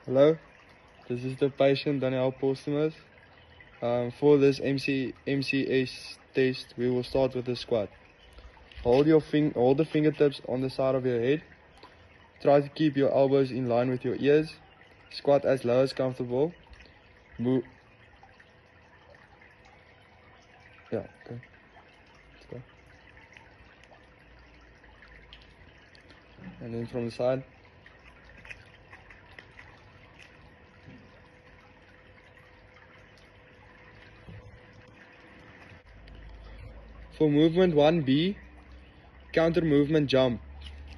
Hello, this is the patient Daniel Postumus. For this MCS test, we will start with the squat. Hold the fingertips on the side of your head. Try to keep your elbows in line with your ears. Squat as low as comfortable. Move. Yeah. Okay. Let's go. And then from the side. For movement 1B, counter movement jump.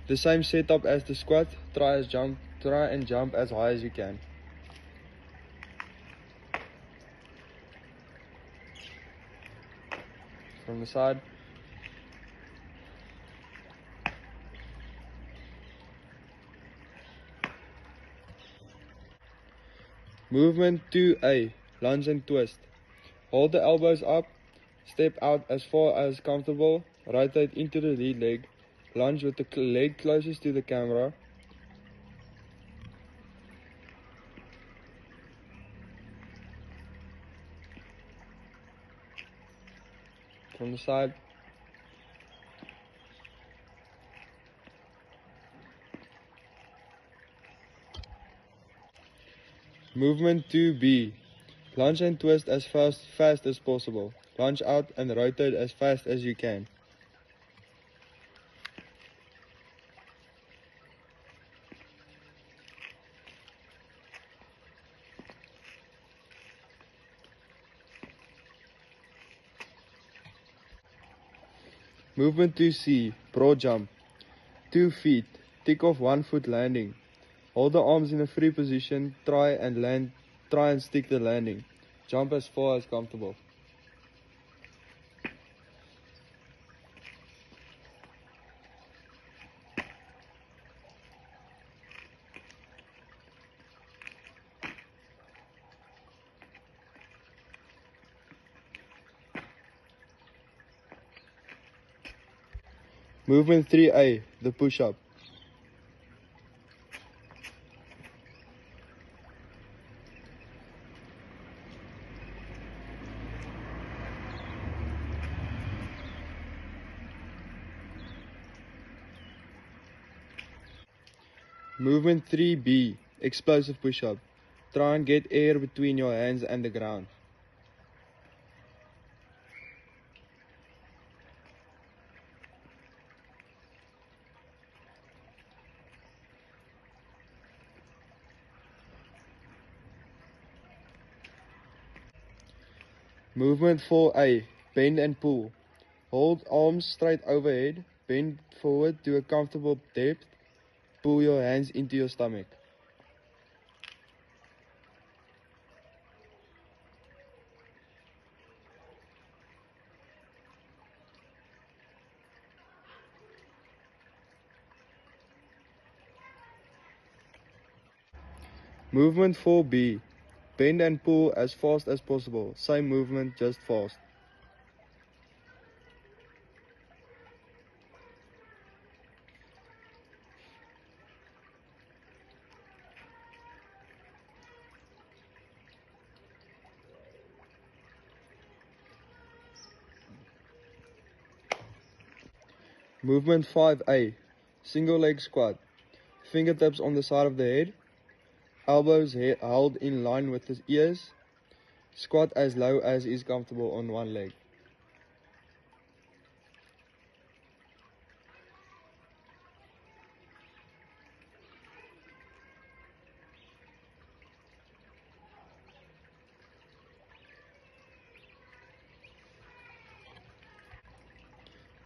The same setup as the squat. Try and jump as high as you can. From the side. Movement 2A, lunge and twist. Hold the elbows up, step out as far as comfortable, rotate into the lead leg, lunge with the leg closest to the camera. From the side. Movement 2B, lunge and twist as fast as possible. Lunge out and rotate as fast as you can. Movement 2C, broad jump. 2 feet, tick off 1 foot landing. Hold the arms in a free position, try and stick the landing. Jump as far as comfortable. Movement 3A, the push-up. Movement 3B, explosive push-up. Try and get air between your hands and the ground. Movement 4A, bend and pull. Hold arms straight overhead, bend forward to a comfortable depth, pull your hands into your stomach. Movement 4B, bend and pull as fast as possible. Same movement, just fast. Movement 5A, single leg squat. Fingertips on the side of the head, elbows held in line with the ears. Squat as low as is comfortable on one leg.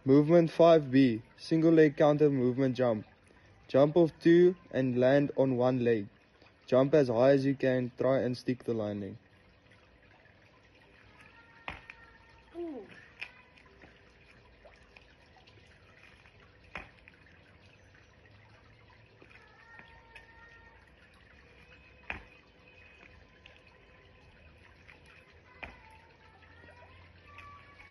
Movement 5B, single leg counter movement jump. Jump off 2 and land on one leg. Jump as high as you can, try and stick the landing.